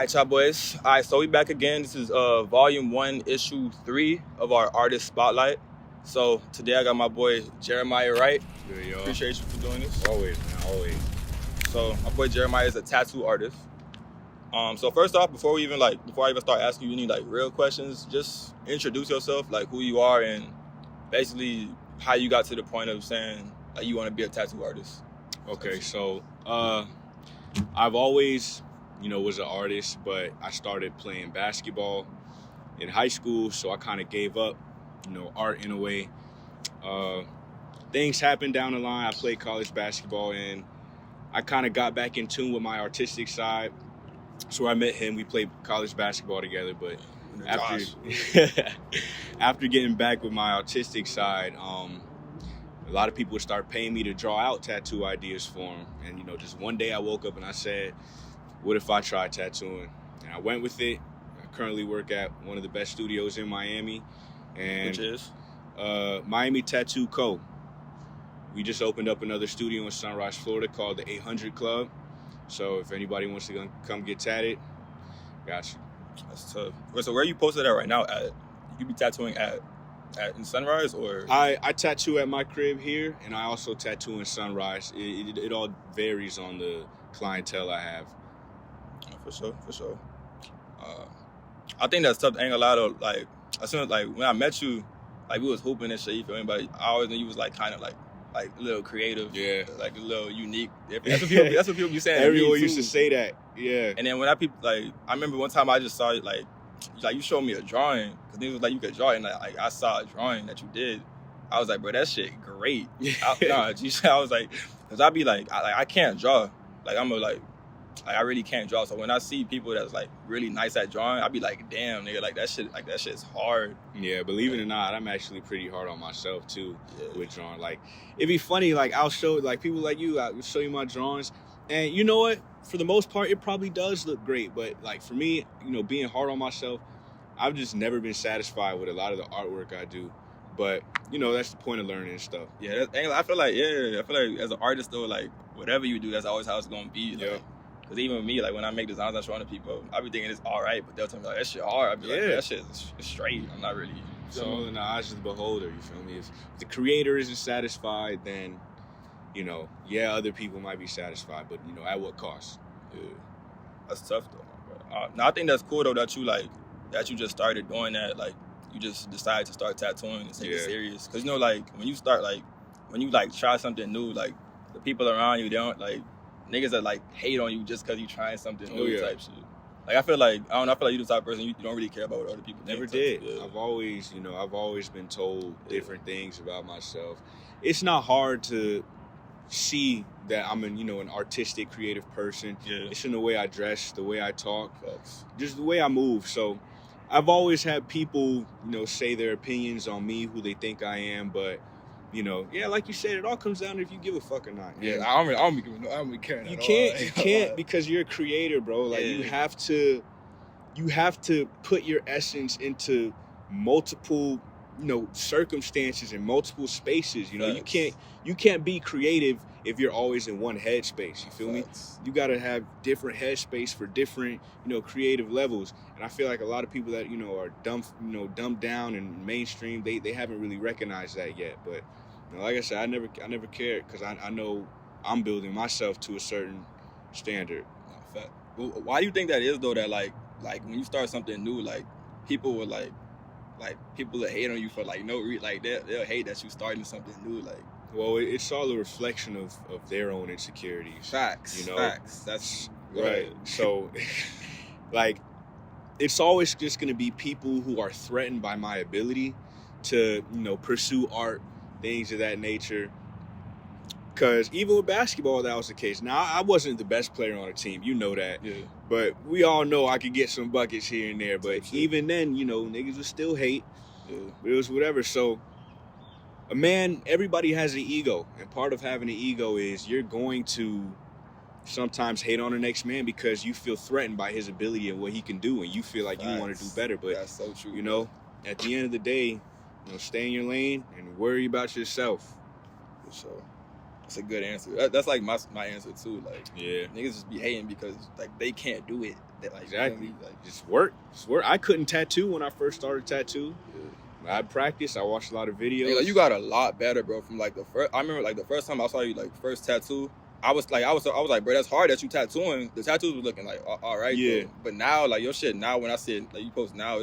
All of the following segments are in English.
Alright, y'all boys. Alright, so we back again. This is volume 1, issue 3 of our artist spotlight. So today I got my boy Jeremiah Wright. Good, y'all. Appreciate you for doing this. Always, man, always. So my boy Jeremiah is a tattoo artist. So first off, before I even start asking you any real questions, just introduce yourself, who you are and basically how you got to the point of saying you want to be a tattoo artist. Okay, so I've always, was an artist, but I started playing basketball in high school, so I kind of gave up, art in a way. Things happened down the line. I played college basketball, and I kind of got back in tune with my artistic side. So I met him. We played college basketball together, but after getting back with my artistic side, a lot of people would start paying me to draw out tattoo ideas for them. And, just one day I woke up and I said, what if I tried tattooing? And I went with it. I currently work at one of the best studios in Miami. And Which is? Miami Tattoo Co. We just opened up another studio in Sunrise, Florida called the 800 Club. So if anybody wants to come get tatted, got you. That's tough. So where are you posted at right now? You be tattooing at in Sunrise or? I tattoo at my crib here, and I also tattoo in Sunrise. It all varies on the clientele I have. For sure. I think that's tough. Ain't a lot of as soon as when I met you, we was hooping and shit. You feel me? But I always knew you was kind of a little creative, yeah, a little unique. That's what people be saying. Everyone used to say that, yeah. And then when I remember one time I just saw it you showed me a drawing because it was you could draw it, and I saw a drawing that you did. I was like, bro, that shit great. I was like, because I be I can't draw. I really can't draw. So when I see people that's really nice at drawing, I be like, damn, nigga, that shit's hard. Yeah, believe it or not, I'm actually pretty hard on myself too with drawing. It'd be funny, I'll show people like you, I'll show you my drawings, and you know what? For the most part, it probably does look great. But for me, being hard on myself, I've just never been satisfied with a lot of the artwork I do. But that's the point of learning and stuff. Yeah, I feel like as an artist though, whatever you do, that's always how it's gonna be. Yeah. Cause even with me, when I make designs, I'm showing to people, I be thinking it's all right, but they'll tell me that shit hard. I be that shit is straight. I'm not really. So in the eyes of the beholder, you feel me? If the creator isn't satisfied, then other people might be satisfied, but at what cost? Yeah, that's tough though. Now I think that's cool though that you just started doing that. You just decided to start tattooing and take it serious. Cause when you start when you try something new, the people around you, they don't niggas that hate on you just because you trying something new type shit. I feel like you're the type of person you don't really care about what other people think. Never did. I've always been told different things about myself. It's not hard to see that I'm an artistic, creative person. Yeah. It's in the way I dress, the way I talk, just the way I move. So I've always had people, say their opinions on me, who they think I am, but like you said, it all comes down to if you give a fuck or not. Yeah, I don't be caring. You can't because you're a creator, bro. You have to put your essence into multiple, circumstances and multiple spaces. You can't be creative if you're always in one headspace. You feel me? You gotta have different headspace for different, creative levels. And I feel like a lot of people that are dumbed down and mainstream, they haven't really recognized that yet. But like I said, I never cared because I know I'm building myself to a certain standard. Fact. Well, why do you think that is though? That when you start something new, people will people will hate on you for no reason. They'll hate that you starting something new. Well, it's all a reflection of their own insecurities. Facts. Facts. That's right. So, it's always just going to be people who are threatened by my ability to, pursue art, things of that nature. Because even with basketball, that was the case. Now, I wasn't the best player on the team. You know that. Yeah. But we all know I could get some buckets here and there. But even then, niggas would still hate. Yeah. It was whatever. So, everybody has an ego. And part of having an ego is you're going to sometimes hate on the next man because you feel threatened by his ability and what he can do. And you feel like you want to do better. But, that's so true. At the end of the day, stay in your lane and worry about yourself. For sure. That's a good answer. That's like my answer too. Like, yeah, niggas just be hating because like they can't do it. Like, exactly. You know, like, just work. I couldn't tattoo when I first started tattoo. Yeah. I practiced. I watched a lot of videos. Like, you got a lot better, bro. From like the first, I remember like the first time I saw you like first tattoo. I was like, bro, that's hard that you tattooing. The tattoos was looking like all right, yeah. Bro. But now, like your shit now, when I see it, like you post now,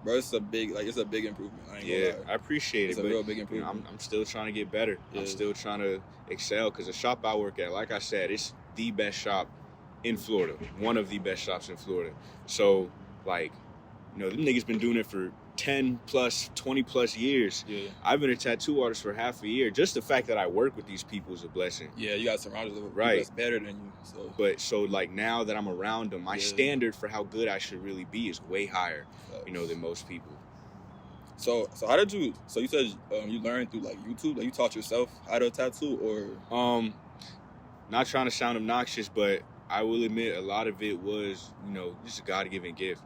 bro, it's a big improvement. I ain't gonna lie. I appreciate it's it. It's a real big improvement. You know, I'm still trying to get better. Yeah. I'm still trying to excel because the shop I work at, like I said, it's the best shop in Florida. One of the best shops in Florida. So, like, you know, them niggas been doing it for 10 plus, 20 plus years. Yeah. I've been a tattoo artist for half a year. Just the fact that I work with these people is a blessing. Yeah, you got surrounded with people that's better than you. So like now that I'm around them, my standard for how good I should really be is way higher, you know, than most people. So how did you? So you said you learned through like YouTube, like you taught yourself how to tattoo, or not trying to sound obnoxious, but I will admit a lot of it was, you know, just a God-given gift.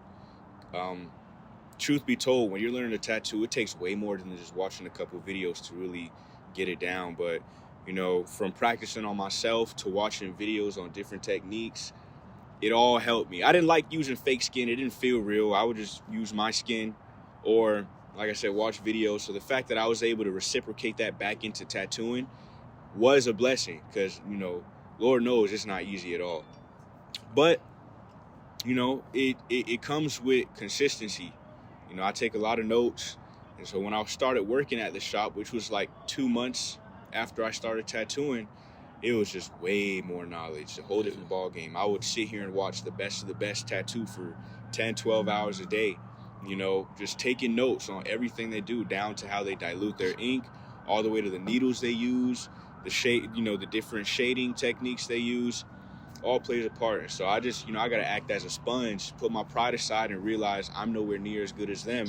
Truth be told, when you're learning a tattoo, it takes way more than just watching a couple videos to really get it down. But, you know, from practicing on myself to watching videos on different techniques, it all helped me. I didn't like using fake skin. It didn't feel real. I would just use my skin or, like I said, watch videos. So the fact that I was able to reciprocate that back into tattooing was a blessing because, you know, Lord knows it's not easy at all. But, you know, it comes with consistency. You know, I take a lot of notes. And so when I started working at the shop, which was like 2 months after I started tattooing, it was just way more knowledge, a whole different ball game. I would sit here and watch the best of the best tattoo for 10, 12 hours a day, you know, just taking notes on everything they do, down to how they dilute their ink, all the way to the needles they use, the shade, you know, the different shading techniques they use. All plays a part. And so I just, you know, I got to act as a sponge, put my pride aside and realize I'm nowhere near as good as them.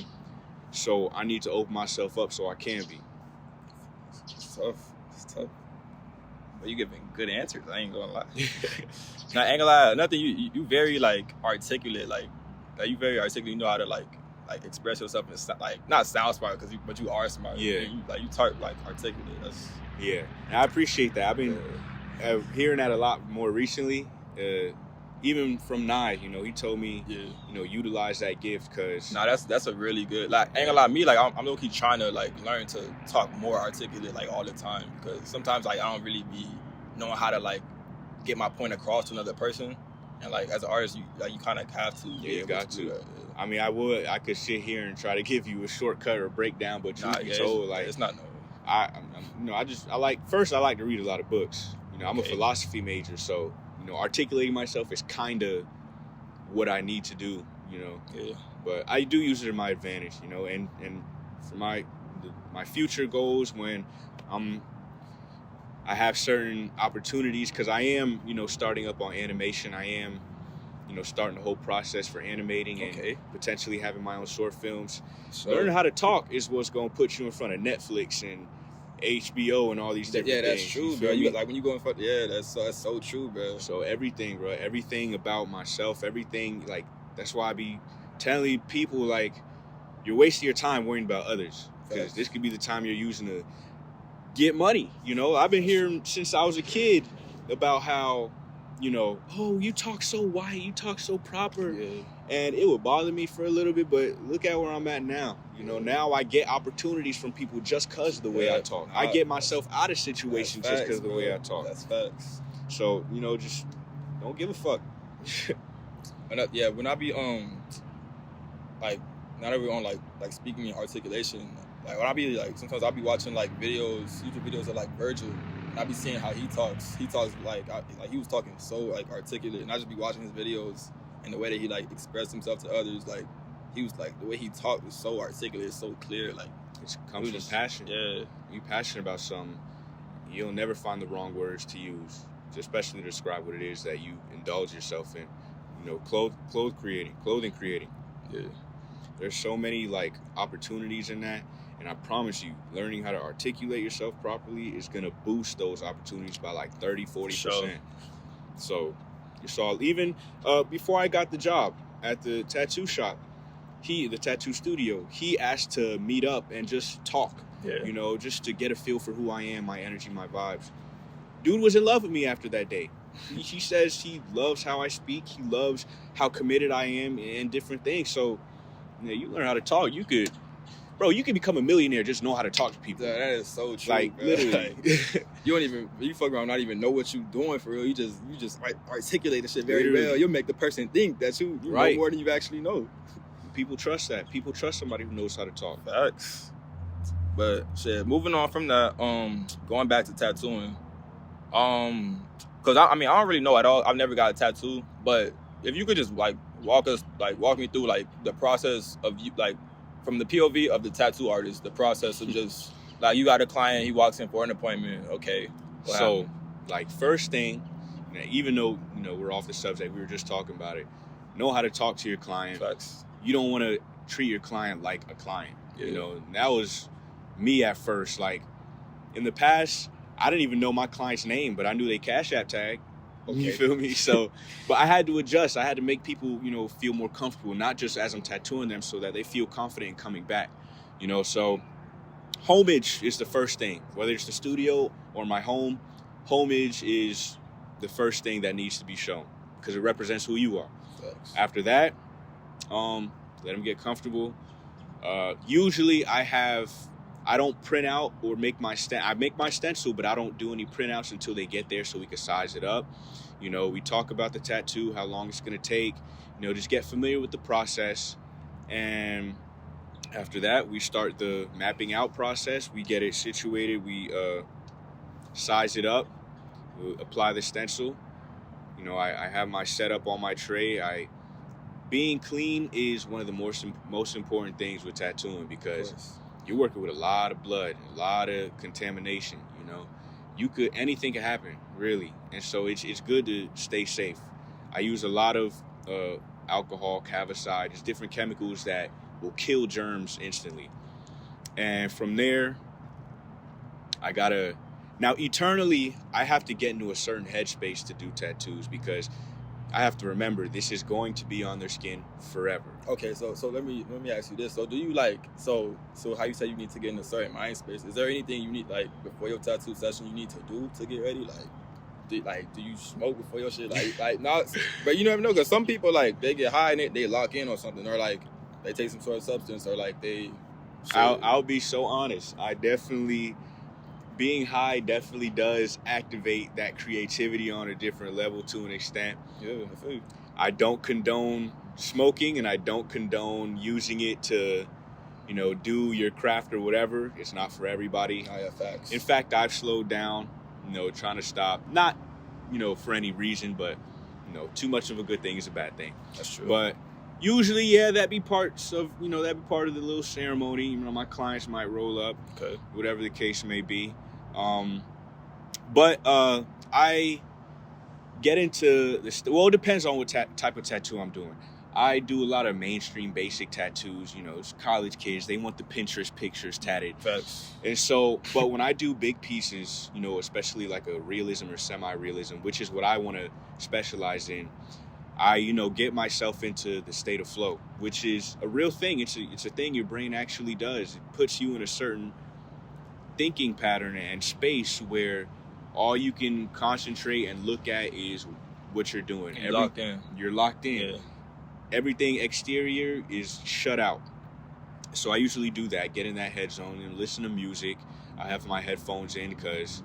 So I need to open myself up so I can be. It's tough. But you giving good answers. I ain't gonna lie. Now, I ain't gonna lie. Nothing. You very like articulate. Like you very articulate. You know how to like express yourself and like not sound smart but you are smart. Yeah. You talk like articulate. Yeah. And I appreciate that. I've been hearing that a lot more recently. Even from Nye, you know, he told me, you know, utilize that gift because. Nah, that's a really good. Like, ain't gonna lie, me, like, I'm low-key trying to, like, learn to talk more articulate, like, all the time. Because sometimes, like, I don't really be knowing how to, like, get my point across to another person. And, like, as an artist, you kind of have to. Yeah, you got to. I mean, I could sit here and try to give you a shortcut or breakdown, but truth be told, like. It's not no. I like to read a lot of books. You know, I'm a philosophy major, so. You know, articulating myself is kind of what I need to do, you know. Yeah. But I do use it to my advantage, you know, and for my future goals when I have certain opportunities, because I am, you know, starting up on animation. I am, you know, starting the whole process for animating and potentially having my own short films. So, learning how to talk is what's going to put you in front of Netflix and HBO and all these different things. Yeah, that's true, bro. You like when you go in front. Yeah, that's so true, bro. So everything, bro, everything about myself, everything, like that's why I be telling people like you're wasting your time worrying about others because this could be the time you're using to get money. You know, I've been hearing since I was a kid about how, you know, oh, you talk so white, you talk so proper, and it would bother me for a little bit. But look at where I'm at now. You know, now I get opportunities from people just because of the way I talk. I get myself out of situations just because of the way I talk. That's facts. So, you know, just don't give a fuck. When I be like not everyone like speaking in articulation. Like when I be like sometimes I'll be watching like videos, YouTube videos of like Virgil, and I be seeing how he talks. He talks like he was talking so like articulate, and I just be watching his videos and the way that he like expressed himself to others. Like he was like the way he talked was so articulate, so clear. Like it comes from passion. Yeah, you passionate about something, you'll never find the wrong words to use, especially to describe what it is that you indulge yourself in. You know, clothing creating. Yeah, there's so many like opportunities in that. And I promise you, learning how to articulate yourself properly is going to boost those opportunities by like 30, 40%. Sure. So you saw, even before I got the job at the tattoo shop, the tattoo studio, he asked to meet up and just talk, you know, just to get a feel for who I am, my energy, my vibes. dude was in love with me after that day. He says he loves how I speak. He loves how committed I am and different things. So, you learn how to talk. You could become a millionaire just know how to talk to people. Yeah, that is so true. Like, bro. literally. You fuck around not even know what you doing for real. You just articulate the shit very Literally. well. You'll make the person think that you know more than you actually know. People trust that. People trust somebody who knows how to talk. Facts. But shit, moving on from that, going back to tattooing, cause I don't really know at all. I've never got a tattoo, but if you could just like walk me through like the process of you, like from the POV of the tattoo artist, the process of just like you got a client, he walks in for an appointment, okay. So, like first thing, even though we're off the subject, we were just talking about it. Know how to talk to your client. Facts. You don't want to treat your client like a client. Yeah. That was me at first. Like in the past, I didn't even know my client's name, but I knew their Cash App tag. Okay. You feel me? So, but I had to adjust. I had to make people, feel more comfortable, not just as I'm tattooing them, so that they feel confident in coming back. So homage is the first thing. Whether it's the studio or my home, homage is the first thing that needs to be shown because it represents who you are. Facts. After that, let them get comfortable. Usually I don't print out or I make my stencil, but I don't do any printouts until they get there so we can size it up. We talk about the tattoo, how long it's going to take, just get familiar with the process. And after that, we start the mapping out process. We get it situated. We size it up, we apply the stencil. I have my setup on my tray. Being clean is one of the most important things with tattooing because you're working with a lot of blood, a lot of contamination. Anything can happen, really, and so it's good to stay safe. I use a lot of alcohol, cavicide, just different chemicals that will kill germs instantly. And from there, eternally, I have to get into a certain headspace to do tattoos because I have to remember this is going to be on their skin forever. Okay, so let me ask you this. So do you so how you say you need to get in a certain mind space? Is there anything you need before your tattoo session you need to do to get ready? Do you smoke before your shit? Like not, but you never know because some people they get high and they lock in or something, or they take some sort of substance, or they. I'll be so honest. Being high definitely does activate that creativity on a different level to an extent. Yeah, I feel you. I don't condone smoking and I don't condone using it to, do your craft or whatever. It's not for everybody. Oh, yeah, facts. In fact, I've slowed down, trying to stop. Not, for any reason, but, too much of a good thing is a bad thing. That's true. But usually, yeah, that'd be part of the little ceremony. My clients might roll up, okay, whatever the case may be. But I get into this. Well, it depends on what type of tattoo I'm doing. I do a lot of mainstream basic tattoos. It's college kids. They want the Pinterest pictures tatted. Facts. And so, but when I do big pieces, especially like a realism or semi-realism, which is what I want to specialize in, I, get myself into the state of flow, which is a real thing. It's a thing your brain actually does. It puts you in a certain thinking pattern and space where all you can concentrate and look at is what you're doing. You're locked in. You're locked in. Yeah. Everything exterior is shut out. So I usually do that, get in that head zone and listen to music. I have my headphones in because,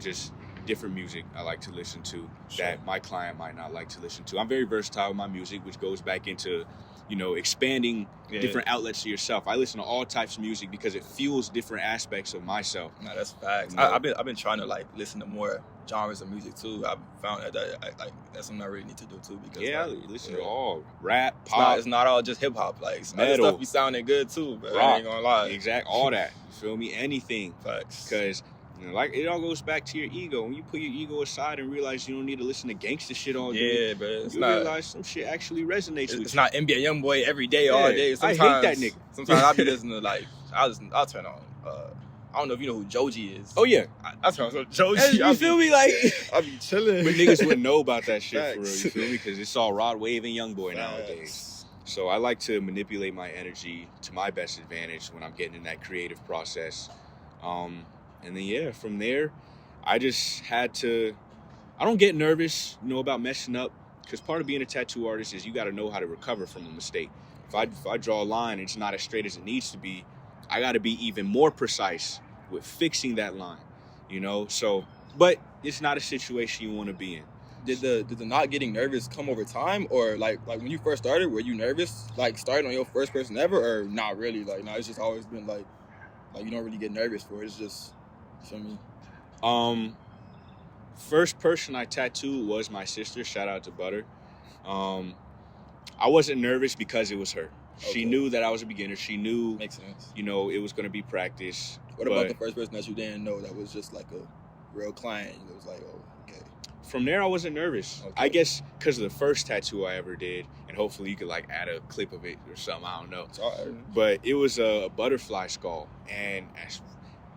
just different music I like to listen to that my client might not like to listen to. I'm very versatile with my music, which goes back into expanding different outlets to yourself. I listen to all types of music because it fuels different aspects of myself. No, that's facts. I've been trying to listen to more genres of music too. I've found that that's something I really need to do too because I listen to all rap, pop. It's not all just hip hop. Some metal, other stuff be sounding good too. But rock, I ain't gonna lie. Exact, all that. You feel me? Anything. Facts. Because it all goes back to your ego. When you put your ego aside and realize you don't need to listen to gangster shit all day, but realize some shit actually resonates with you. It's not NBA YoungBoy every day, all day. Sometimes, I hate that nigga. Sometimes I'll be listening to I'll turn on. I don't know if you know who Joji is. Oh yeah, I turn on Joji. You feel me? I'll be chilling. But niggas wouldn't know about that shit for real. You feel me? Because it's all Rod Wave and YoungBoy nowadays. So I like to manipulate my energy to my best advantage when I'm getting in that creative process. And then from there, I just had to. I don't get nervous, about messing up, because part of being a tattoo artist is you got to know how to recover from a mistake. If I draw a line and it's not as straight as it needs to be, I got to be even more precise with fixing that line, So, but it's not a situation you want to be in. Did the not getting nervous come over time, or like when you first started, were you nervous, like starting on your first person ever, or not really? Like, no, it's just always been like you don't really get nervous for it. It's just, you feel me? First person I tattooed was my sister. Shout out to Butter. I wasn't nervous because it was her. Okay. She knew that I was a beginner. She knew, makes sense. It was going to be practice. What about the first person that you didn't know that was just like a real client? It was like, oh, okay. From there, I wasn't nervous. Okay. I guess because of the first tattoo I ever did, and hopefully you could like add a clip of it or something. I don't know. It's all right. But it was a butterfly skull, and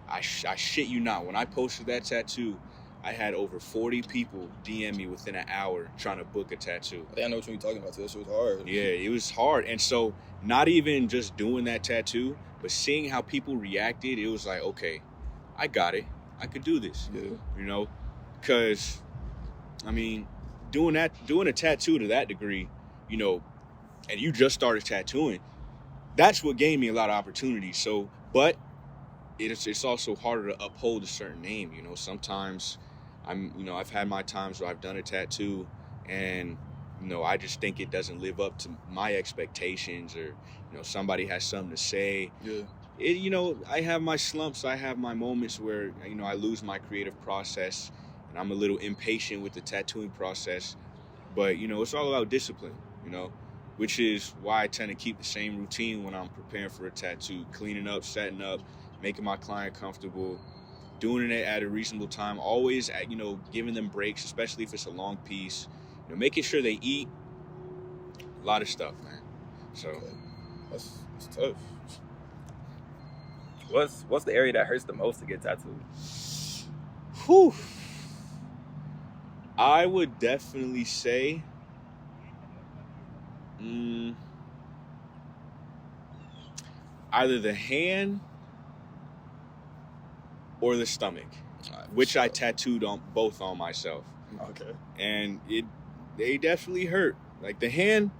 I shit you not, when I posted that tattoo, I had over 40 people DM me within an hour trying to book a tattoo. I think I know what you're talking about. So that shit was hard. Yeah, it was hard. And so not even just doing that tattoo, but seeing how people reacted, it was like, okay, I got it. I could do this. Yeah. Because, I mean, doing a tattoo to that degree, and you just started tattooing, that's what gave me a lot of opportunities. So, but it's also harder to uphold a certain name. Sometimes I've had my times where I've done a tattoo and, I just think it doesn't live up to my expectations, or, somebody has something to say. Yeah. I have my slumps. I have my moments where, I lose my creative process and I'm a little impatient with the tattooing process. But, it's all about discipline, which is why I tend to keep the same routine when I'm preparing for a tattoo, cleaning up, setting up, making my client comfortable, doing it at a reasonable time, always, giving them breaks, especially if it's a long piece, making sure they eat, a lot of stuff, man. So okay. That's tough. What's the area that hurts the most to get tattooed? Whew. I would definitely say either the hand or the stomach, which I tattooed on both on myself. Okay. And they definitely hurt. Like the hand,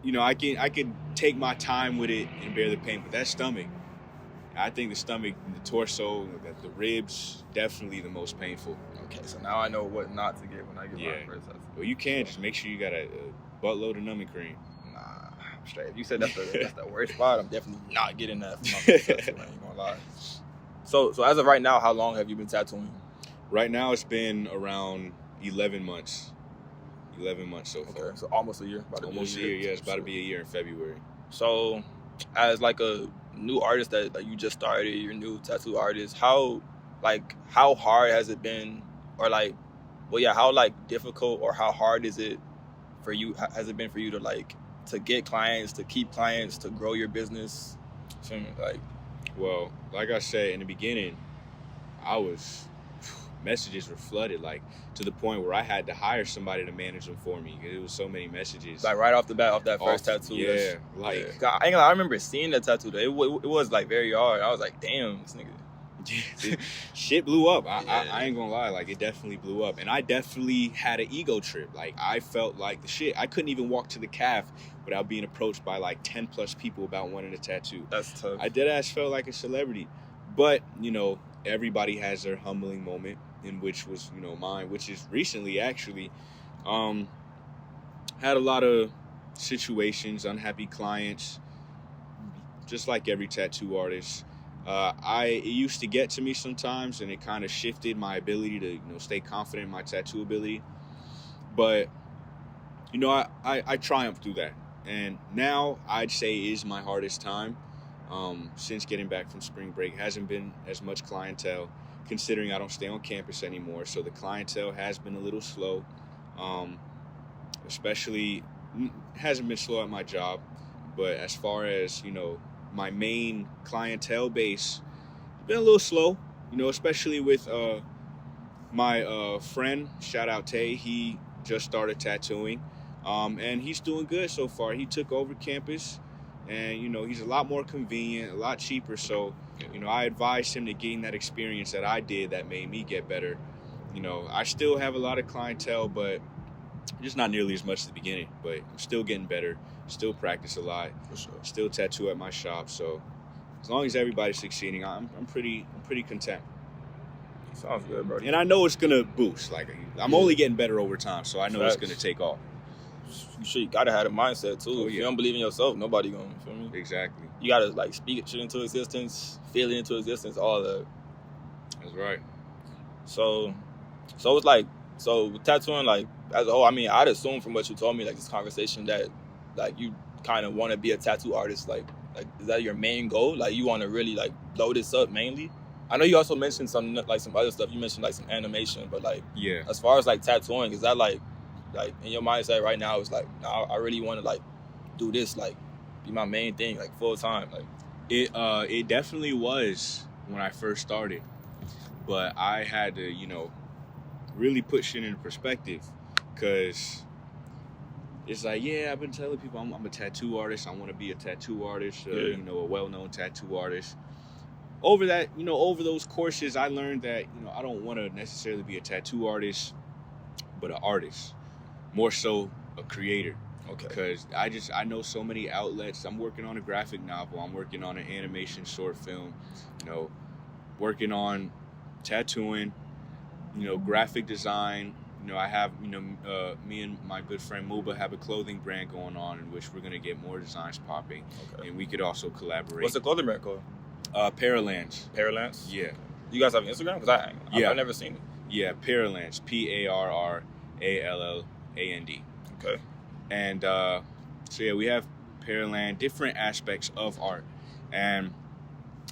I can take my time with it and bear the pain, but that stomach, I think the stomach, the torso, the ribs, definitely the most painful. Okay, so now I know what not to get when I get my first tattoo. Well, you can just make sure you got a buttload of numbing cream. Nah, straight. If you said that's the worst spot, I'm definitely not getting that for my first tattoo. I ain't gonna lie. So as of right now, how long have you been tattooing? Right now, it's been around 11 months. 11 months so far. Okay, so almost a year. Almost a year, yeah. It's about to be a year in February. So, as like a new artist that you just started, you're a new tattoo artist, how hard has it been, or how difficult or how hard is it for you? Has it been for you to get clients, to keep clients, to grow your business? Well, like I said in the beginning, messages were flooded, to the point where I had to hire somebody to manage them for me, because it was so many messages. Like right off the bat, off that first tattoo. Yeah. I remember seeing that tattoo though. It was very hard. I was like, damn, this nigga. Shit blew up. I ain't gonna lie. It definitely blew up. And I definitely had an ego trip. I felt like the shit. I couldn't even walk to the calf without being approached by 10 plus people about wanting a tattoo. That's tough. I deadass felt like a celebrity. But, everybody has their humbling moment, in which was, mine, which is recently actually. Had a lot of situations, unhappy clients, just like every tattoo artist. It used to get to me sometimes, and it kind of shifted my ability to, stay confident in my tattoo ability. But, I triumphed through that. And now I'd say is my hardest time. Since getting back from spring break, hasn't been as much clientele, considering I don't stay on campus anymore. So the clientele has been a little slow. Especially, hasn't been slow at my job. But as far as, my main clientele base, been a little slow, especially with my friend, shout out Tay. He just started tattooing, and he's doing good so far. He took over campus, and he's a lot more convenient, a lot cheaper. So You know, I advised him to gain that experience that I did that made me get better. You know, I still have a lot of clientele, but just not nearly as much at the beginning. But I'm still getting better, still practice a lot, For sure. still tattoo at my shop. So as long as everybody's succeeding, I'm pretty content. Sounds good, bro. And I know it's gonna boost. Like I'm only getting better over time, so I know it's gonna take off. You gotta have a mindset too. If you don't believe in yourself, nobody gonna, feel me? Exactly. You gotta like speak it shit into existence, feel it into existence, all that. That's right. So it's like, so with tattooing, like as a whole, I mean, I'd assume from what you told me, like this conversation, that like you kind of want to be a tattoo artist. Like is that your main goal? Like you want to really like blow this up mainly? I know you also mentioned some other stuff. You mentioned like some animation, but like as far as like tattooing, is that like in your mindset right now? It's like, nah, I really want to like do this, like be my main thing, like full time. Like it definitely was when I first started, but I had to, you know, really put shit into perspective, because it's like, yeah, I've been telling people I'm a tattoo artist. I want to be a tattoo artist, you know, a well-known tattoo artist. Over that, you know, over those courses, I learned that, you know, I don't want to necessarily be a tattoo artist, but an artist, more so a creator. Okay. Because I know so many outlets. I'm working on a graphic novel. I'm working on an animation short film. You know, working on tattooing. You know, graphic design. You know, I have, you know, me and my good friend Muba have a clothing brand going on in which we're gonna get more designs popping, and we could also collaborate. What's the clothing brand called? Paralance. Paralance? Yeah. You guys have Instagram? Because I've never seen it. Yeah, Paralance. Parralland. Okay. And so yeah, we have Paraland, different aspects of art, and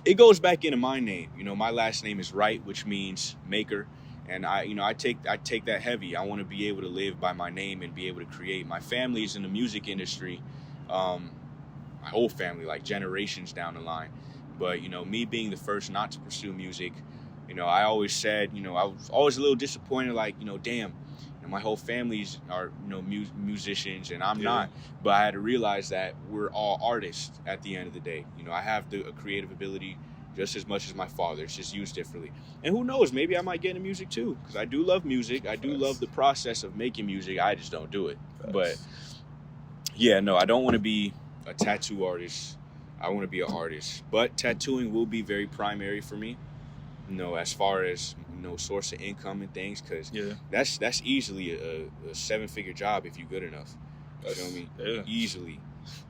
it goes back into my name. You know, my last name is Wright, which means maker, and I take that heavy. I want to be able to live by my name and be able to create. My family's in the music industry, my whole family, like generations down the line. But, you know, me being the first not to pursue music, you know, I always said, you know, I was always a little disappointed, like, you know, damn, you know, my whole family's are, you know, musicians and I'm not. But I had to realize that we're all artists at the end of the day. You know, I have a creative ability just as much as my father. It's just used differently. And who knows, maybe I might get into music too, because I do love music. I do love the process of making music. I just don't do it. But yeah, no, I don't want to be a tattoo artist. I want to be an artist, but tattooing will be very primary for me, you know, as far as, you know, source of income and things, because that's easily a 7-figure job if you're good enough. You know what I mean? Yeah. Easily.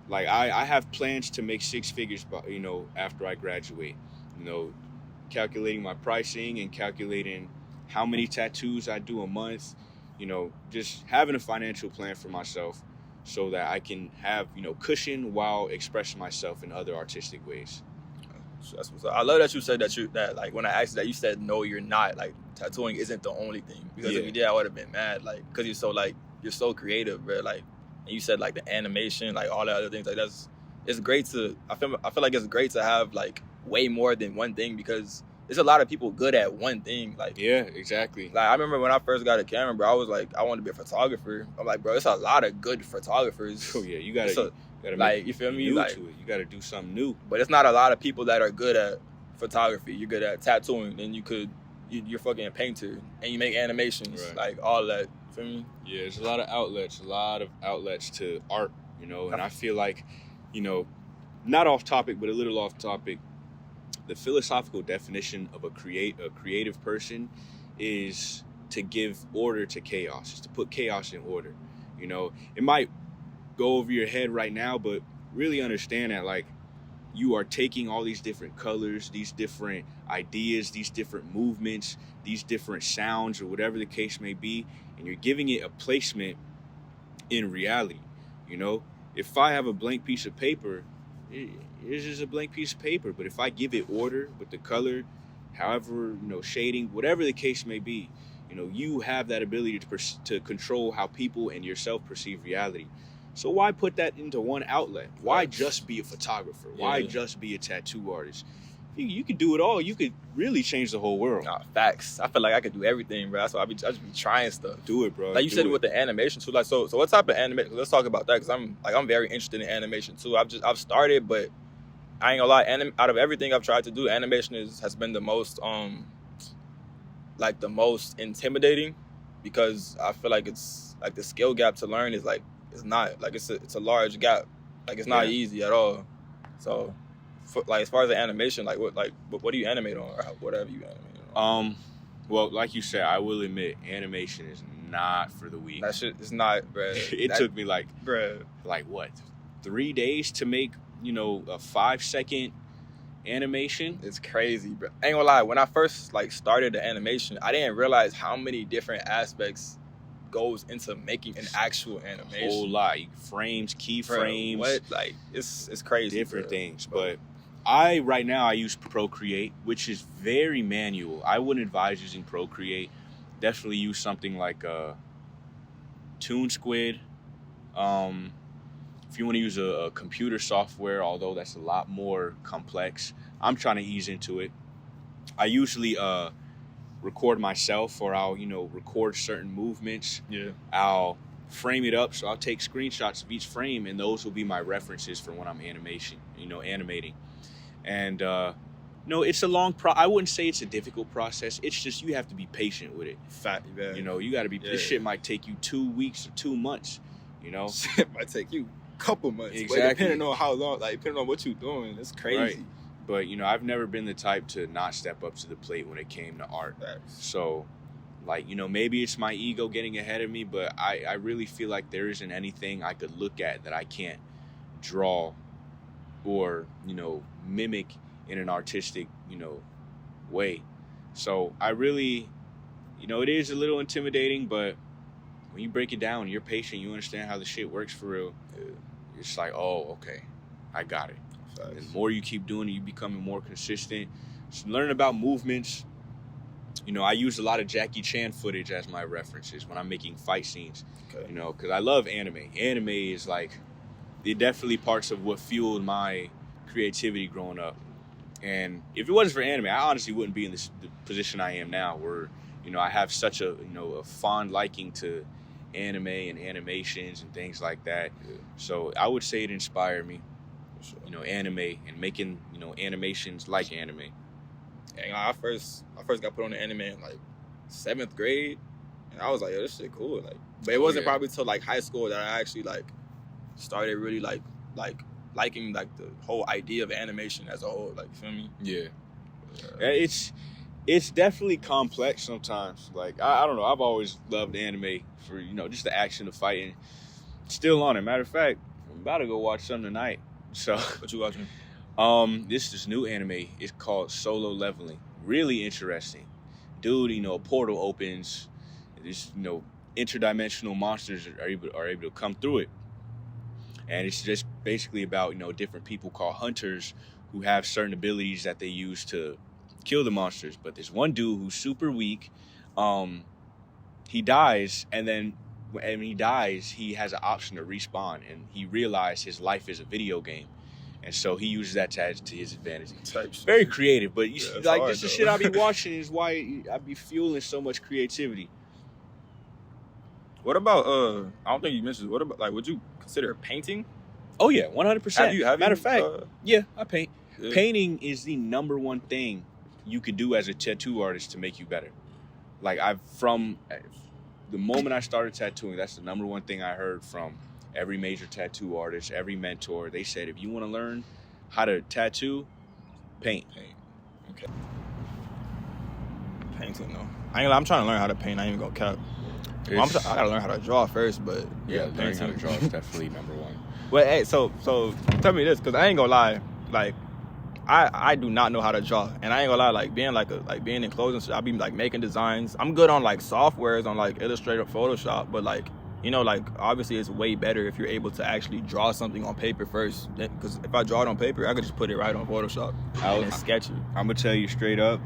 Like I have plans to make 6 figures, you know, after I graduate. You know, calculating my pricing and calculating how many tattoos I do a month. You know, just having a financial plan for myself, so that I can have, you know, cushion while expressing myself in other artistic ways. So that's what's up. I love that you said that like when I asked you that, you said no, you're not, like tattooing isn't the only thing, because if you did, I would have been mad, like, because you're so creative, bro. Like, and you said like the animation, like all the other things, like it's great to, I feel like it's great to have like way more than one thing, because there's a lot of people good at one thing. Like, yeah, exactly. Like, I remember when I first got a camera, bro, I was like, I want to be a photographer. I'm like, bro, there's a lot of good photographers. Oh yeah, you gotta like, you feel me? Like, to it. You gotta do something new. But it's not a lot of people that are good at photography. You're good at tattooing, and you're fucking a painter, and you make animations, like all that. You feel me? Yeah, there's a lot of outlets to art, you know, and I feel like, you know, not off topic, but a little off topic, the philosophical definition of a creative person is to give order to chaos. It's to put chaos in order. You know, it might go over your head right now, but really understand that, like, you are taking all these different colors, these different ideas, these different movements, these different sounds, or whatever the case may be, and you're giving it a placement in reality. You know, if I have a blank piece of paper, it's just a blank piece of paper. But if I give it order with the color, however, you know, shading, whatever the case may be, you know, you have that ability to control how people and yourself perceive reality. So why put that into one outlet? Why just be a photographer? Why just be a tattoo artist? You could do it all. You could really change the whole world. Nah, facts. I feel like I could do everything, bro. That's why I just be trying stuff. Do it, bro. Like you said with the animation too. Like, so what type of animation? Let's talk about that, because I'm very interested in animation too. I've started, but I ain't gonna lie, out of everything I've tried to do, animation has been the most like the most intimidating, because I feel like it's like the skill gap to learn is like it's not like it's a large gap. Like it's not easy at all. So like as far as the animation, like what do you animate on, or whatever you animate on? Well, like you said, I will admit, animation is not for the weak. That shit is not, bruh. It took me like what, 3 days to make, a 5-second animation. It's crazy, bro. I ain't gonna lie, when I first like started the animation, I didn't realize how many different aspects goes into making an actual animation. A whole lot. Frames, keyframes. What? Like it's crazy. Different things. But right now I use Procreate, which is very manual. I wouldn't advise using Procreate. Definitely use something like TuneSquid. If you want to use a computer software, although that's a lot more complex, I'm trying to ease into it. I usually record myself, or I'll record certain movements. Yeah. I'll frame it up, so I'll take screenshots of each frame, and those will be my references for when I'm animating. And it's a long I wouldn't say it's a difficult process. It's just you have to be patient with it. You got to be. This shit might take you 2 weeks or 2 months. Shit might take you a couple months. Exactly. Depending on how long, like depending on what you're doing, it's crazy. Right. But I've never been the type to not step up to the plate when it came to art. So, maybe it's my ego getting ahead of me, but I really feel like there isn't anything I could look at that I can't draw or mimic in an artistic way. So I really, it is a little intimidating, but when you break it down, you're patient, you understand how the shit works for real. It's like, oh, okay, I got it. And the more you keep doing it, you becoming more consistent. Just learn about movements. I use a lot of Jackie Chan footage as my references when I'm making fight scenes. Okay. Because I love anime. Anime is like, they're definitely parts of what fueled my creativity growing up. And if it wasn't for anime, I honestly wouldn't be in the position I am now, where I have such a a fond liking to anime and animations and things like that. Yeah. So I would say it inspired me. Sure. Anime and making animations like anime. And I first got put on the anime in like 7th grade, and I was like, yo, this shit cool. Like, but it wasn't probably till like high school that I actually like started really like liking like the whole idea of animation as a whole. Like, you feel me? Yeah. It's definitely complex sometimes. Like I don't know. I've always loved anime for just the action, the fighting. Still on it. Matter of fact, I'm about to go watch some tonight. So what you watching? This new anime. It's called Solo Leveling. Really interesting, dude. A portal opens. This interdimensional monsters are able to come through it, and it's just basically about different people called hunters who have certain abilities that they use to kill the monsters. But there's one dude who's super weak. He dies, and then when he dies, he has an option to respawn, and he realized his life is a video game, and so he uses that to his advantage. Very creative, but this the shit I be watching is why I be fueling so much creativity. What about I don't think you mentioned. What about would you consider painting? Oh yeah, 100%. Matter of fact, I paint. Yeah. Painting is the number one thing you could do as a tattoo artist to make you better. Like from the moment I started tattooing, that's the number one thing I heard from every major tattoo artist, every mentor. They said, if you want to learn how to tattoo, paint. Okay. Painting, though. I'm trying to learn how to paint. I ain't even gonna cap. I gotta learn how to draw first, but learning how to draw is definitely number one. Well, hey, so tell me this, because I ain't gonna lie, like I do not know how to draw, and I ain't gonna lie, being in clothes, I be like making designs. I'm good on like softwares, on like Illustrator, Photoshop, but obviously it's way better if you're able to actually draw something on paper first. Because if I draw it on paper, I could just put it right on Photoshop and sketch it. I'm gonna tell you straight up,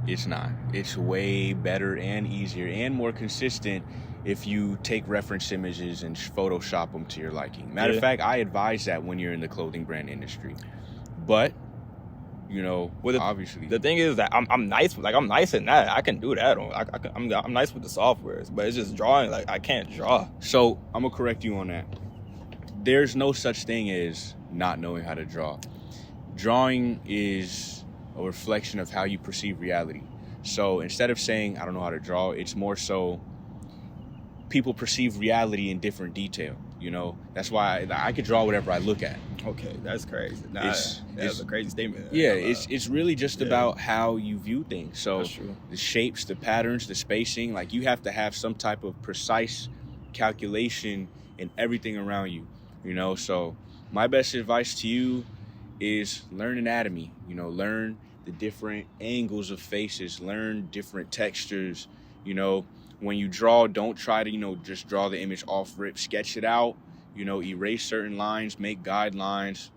it's not. It's way better and easier and more consistent if you take reference images and Photoshop them to your liking. Matter of fact, I advise that when you're in the clothing brand industry. But, obviously. The thing is that I'm nice. I'm nice in that. I can do that. I'm nice with the softwares, but it's just drawing. I can't draw. So I'm gonna correct you on that. There's no such thing as not knowing how to draw. Drawing is a reflection of how you perceive reality. So instead of saying, I don't know how to draw, it's more so people perceive reality in different detail. You know, that's why I could draw whatever I look at. Okay, that's crazy. That's a crazy statement. Yeah, it's really just about how you view things. So the shapes, the patterns, the spacing, like you have to have some type of precise calculation in everything around you. You know, so my best advice to you is learn anatomy. You know, learn the different angles of faces, learn different textures. You know, when you draw, don't try to, you know, just draw the image off rip. Sketch it out, you know, erase certain lines, make guidelines.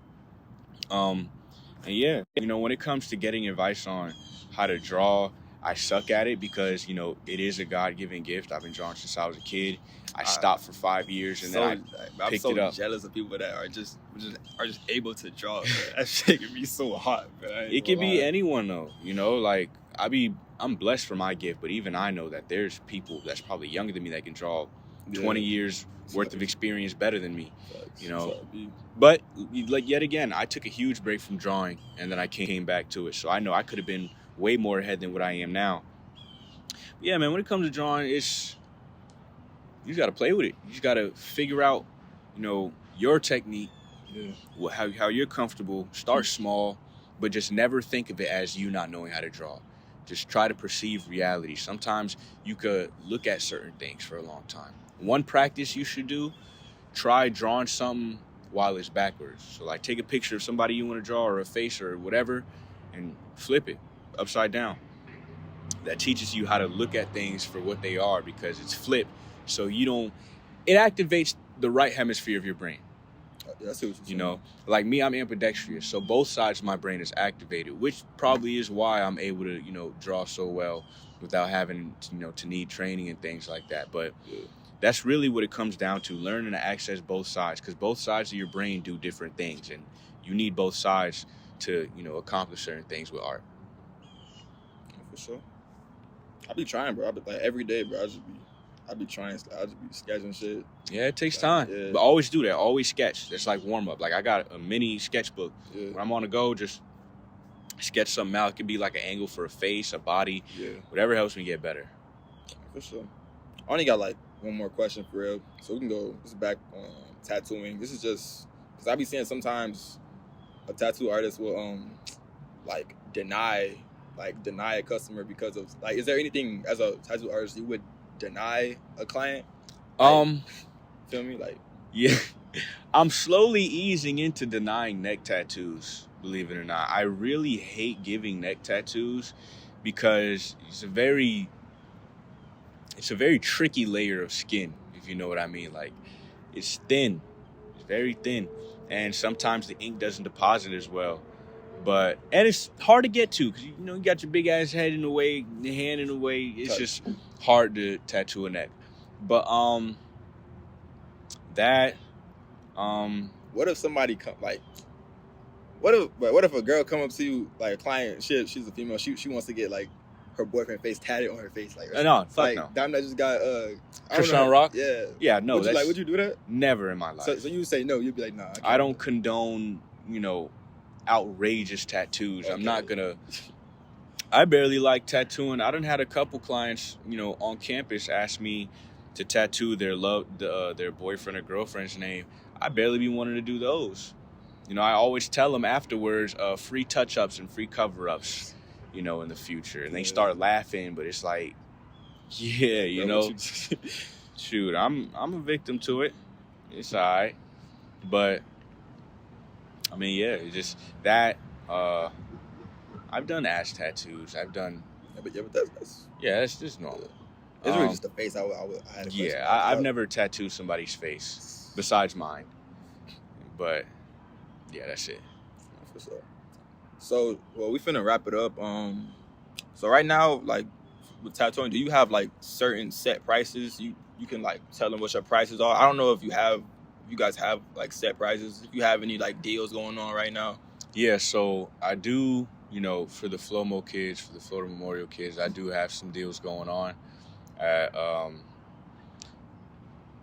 And yeah, you know, when it comes to getting advice on how to draw, I suck at it because, you know, it is a God-given gift. I've been drawing since I was a kid. I stopped for 5 years and then I picked it up. I'm so jealous of people that are just able to draw. Man. That shit can be so hot, man. It can be anyone though, you know, like I'm blessed for my gift, but even I know that there's people that's probably younger than me that can draw 20 years worth of experience better than me, you know. But like yet again, I took a huge break from drawing and then I came back to it. So I know I could have been way more ahead than what I am now. But yeah, man, when it comes to drawing, you just got to play with it. You just got to figure out, you know, your technique, how you're comfortable. Start small, but just never think of it as you not knowing how to draw. Just try to perceive reality. Sometimes you could look at certain things for a long time. One practice you should do, try drawing something while it's backwards. So like take a picture of somebody you want to draw or a face or whatever and flip it upside down. That teaches you how to look at things for what they are because it's flipped. So it activates the right hemisphere of your brain. I see what you're saying. You know, like me, I'm ambidextrous. So both sides of my brain is activated, which probably is why I'm able to, you know, draw so well without having, you know, to need training and things like that. But that's really what it comes down to, learning to access both sides because both sides of your brain do different things and you need both sides to, you know, accomplish certain things with art. For sure. I be trying, bro. I be like every day, bro. I be trying. I just be sketching shit. Yeah, it takes time. Yeah. But always do that. Always sketch. That's like warm up. Like I got a mini sketchbook. Yeah. When I'm on the go, just sketch something out. It could be like an angle for a face, a body, whatever helps me get better. For sure. I only got like one more question for real. So we can go back on tattooing. This is just because I be seeing sometimes a tattoo artist will like deny a customer because of like, is there anything as a tattoo artist you would deny a client? Like, feel me? Like, yeah, I'm slowly easing into denying neck tattoos, believe it or not. I really hate giving neck tattoos because it's a very tricky layer of skin, if you know what I mean. Like, it's thin. It's very thin. And sometimes the ink doesn't deposit as well. And it's hard to get to because, you know, you got your big ass head in the way, your hand in the way. It's just hard to tattoo a neck. But what if somebody come like, what if a girl come up to you, like a client, she's a female, she wants to get like her boyfriend face tatted on her face, like no, fuck like, no. Damn, that just got Christian Rock. Yeah, no. Would you do that? Never in my life. So you would say no? You'd be like, nah. I don't condone, you know, outrageous tattoos. Okay. I'm not gonna. I barely like tattooing. I done had a couple clients, you know, on campus ask me to tattoo their boyfriend or girlfriend's name. I barely be wanting to do those. You know, I always tell them afterwards, free touch-ups and free cover-ups, you know, in the future. And they start laughing, but it's like, yeah, you know, shoot, I'm a victim to it. It's all right. But, I mean, yeah, it's just that, I've done ass tattoos. I've done... Yeah, but that's... Yeah, that's just normal. It's really just the face. I had a question. I've never tattooed somebody's face besides mine. But, yeah, that's it. For sure. So, well, we finna wrap it up. So right now, like, with tattooing, do you have, like, certain set prices? You can, like, tell them what your prices are? I don't know if you guys have, like, set prices. If you have any, like, deals going on right now. Yeah, so I do, you know, for the FLOMO kids, for the Florida Memorial kids, I do have some deals going on.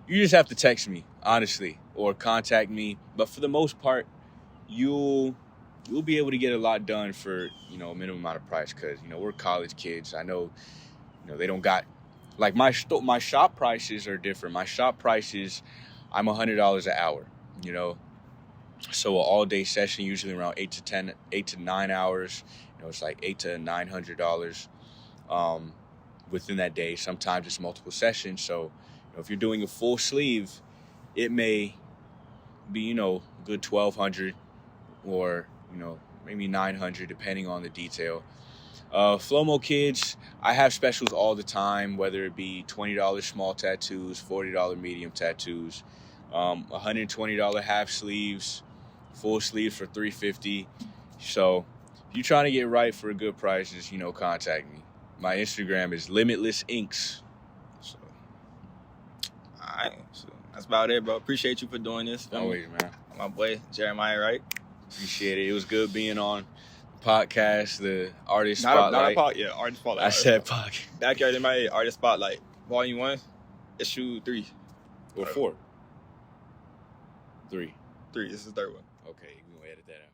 You just have to text me, honestly, or contact me. But for the most part, you'll be able to get a lot done for, you know, a minimum amount of price, because, you know, we're college kids. I know, you know, they don't got, like, my shop prices are different. My shop prices, I'm $100 an hour, you know. So an all-day session, usually around 8 to 9 hours, you know, it's like $800 to $900 within that day. Sometimes it's multiple sessions. So, you know, if you're doing a full sleeve, it may be, you know, a good $1,200 or, you know, maybe $900 depending on the detail. Flomo kids, I have specials all the time, whether it be $20 small tattoos, $40 medium tattoos, $120 half sleeves, full sleeves for $350. So if you're trying to get right for a good price, just, you know, contact me. My Instagram is Limitless Inks. So, all right. So that's about it, bro. Appreciate you for doing this. Always, man. My boy, Jeremiah Wright. Appreciate it. It was good being on the podcast, the Artist Spotlight. Artist Spotlight. I said podcast. Backyardmia Artist Spotlight, Volume 1, Issue 3. Or 4? 3. 3. This is the third one. Okay, we're going to edit that out.